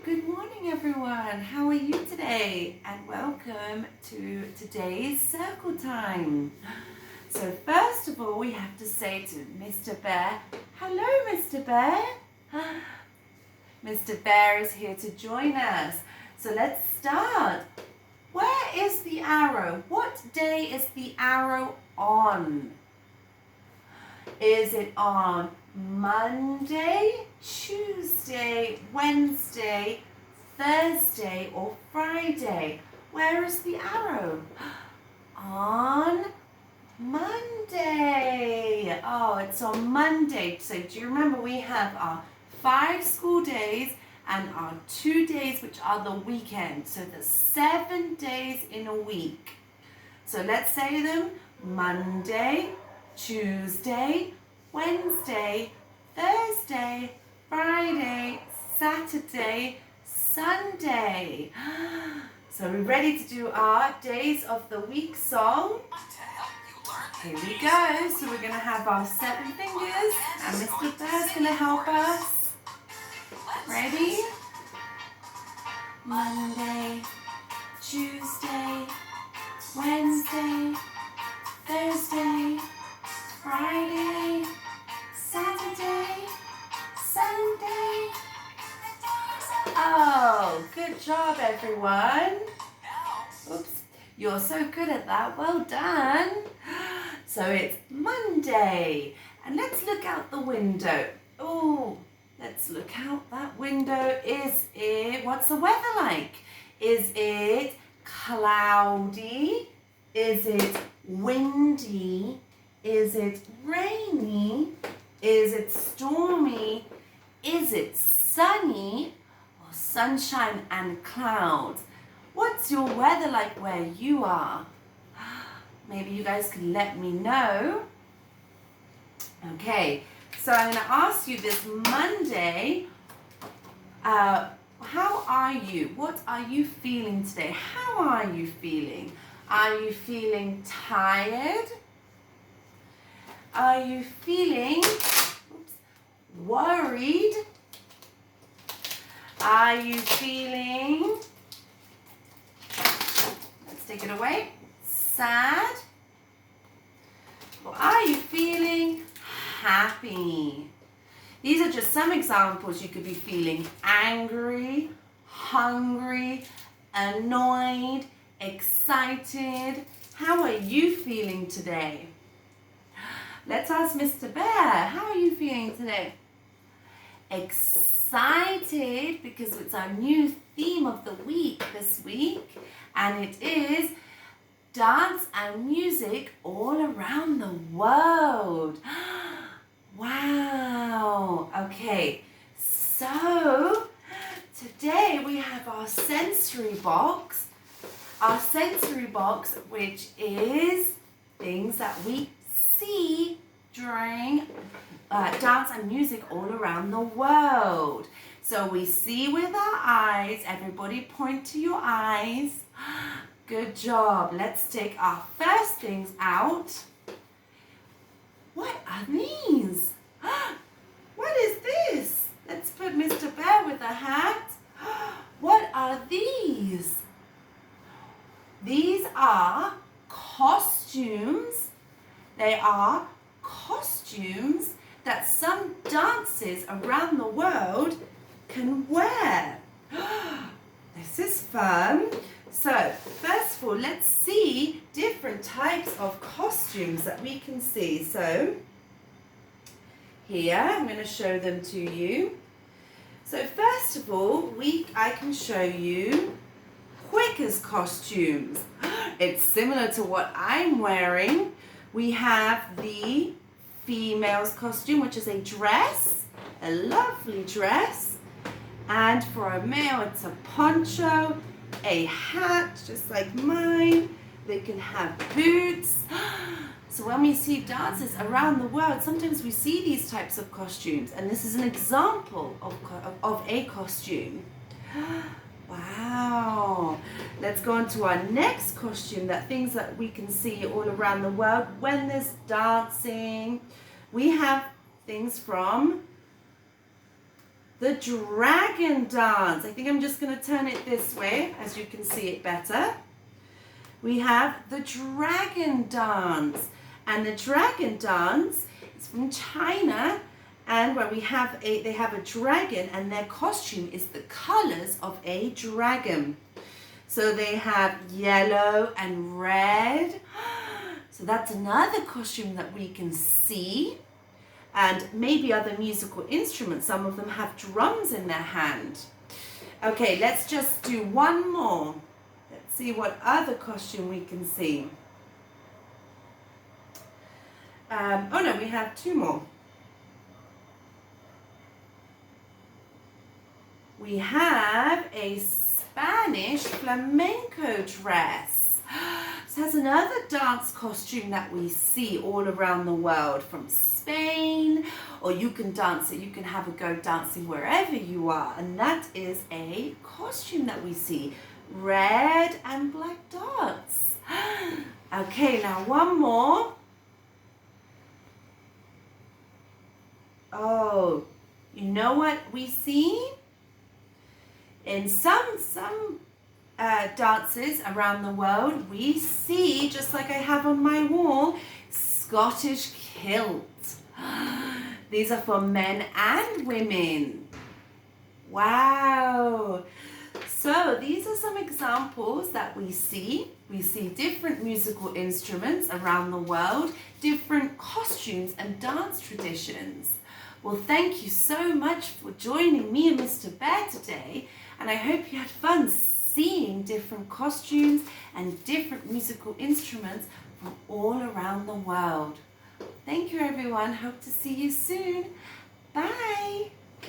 Good morning, everyone. How are you today? And welcome to today's circle time. So first of all, we have to say to Mr. Bear, hello, Mr. Bear. Mr. Bear is here to join us. So let's start. Where is the arrow? What day is the arrow on? Is it on Monday, Tuesday, Wednesday, Thursday, or Friday? Where is the arrow? On Monday. Oh, it's on Monday. So do you remember we have our 5 school days and our 2 days which are the weekend. So there's 7 days in a week. So let's say them. Monday, Tuesday, Wednesday, Thursday, Friday, Saturday, Sunday. So we're ready to do our Days of the Week song. Here we go. So we're going to have our 7 fingers and Mr. Bear's going to help us. Ready? Monday, Tuesday, Wednesday, Thursday, Friday, Saturday, Sunday. Oh, good job, everyone. Oops, you're so good at that. Well done. So it's Monday. And let's look out the window. Oh, let's look out that window. What's the weather like? Is it cloudy? Is it windy? Is it rainy? Is it stormy? Is it sunny? Or sunshine and clouds? What's your weather like where you are? Maybe you guys can let me know. Okay, so I'm going to ask you this Monday, how are you? What are you feeling today? How are you feeling? Are you feeling tired? Are you feeling worried? Are you feeling, let's take it away, sad? Or are you feeling happy? These are just some examples. You could be feeling angry, hungry, annoyed, excited. How are you feeling today? Let's ask Mr. Bear, how are you feeling today? Excited because it's our new theme of the week this week, and it is dance and music all around the world. Wow. Okay, so today we have our sensory box. Our sensory box, which is things that we see during dance and music all around the world. So we see with our eyes. Everybody point to your eyes. Good job. Let's take our first things out. What are these? What is this? Let's put Mr. Bear with a hat. What are these? These are costumes. They are costumes that some dancers around the world can wear. This is fun. So, first of all, let's see different types of costumes that we can see. So, here, I'm going to show them to you. So, first of all, I can show you Quakers costumes. It's similar to what I'm wearing. We have the female's costume, which is a dress, a lovely dress. And for a male, it's a poncho, a hat, just like mine. They can have boots. So when we see dancers around the world, sometimes we see these types of costumes. And this is an example of a costume. Wow. Let's go on to our next costume, things that we can see all around the world when there's dancing. We have things from the dragon dance. I think I'm just going to turn it this way as you can see it better. We have the dragon dance. And the dragon dance is from China, and where they have a dragon, and their costume is the colors of a dragon. So they have yellow and red. So that's another costume that we can see. And maybe other musical instruments. Some of them have drums in their hand. Okay, let's just do one more. Let's see what other costume we can see. Oh no, we have two more. We have a Spanish flamenco dress. So that's another dance costume that we see all around the world, from Spain, or you can dance it, you can have a go dancing wherever you are, and that is a costume that we see, red and black dots. Okay, now one more. Oh, you know what we see? In some dances around the world, we see, just like I have on my wall, Scottish kilt. These are for men and women. Wow. So these are some examples that we see. We see different musical instruments around the world, different costumes and dance traditions. Well, thank you so much for joining me and Mr. Bear today, and I hope you had fun seeing different costumes and different musical instruments from all around the world. Thank you, everyone. Hope to see you soon. Bye.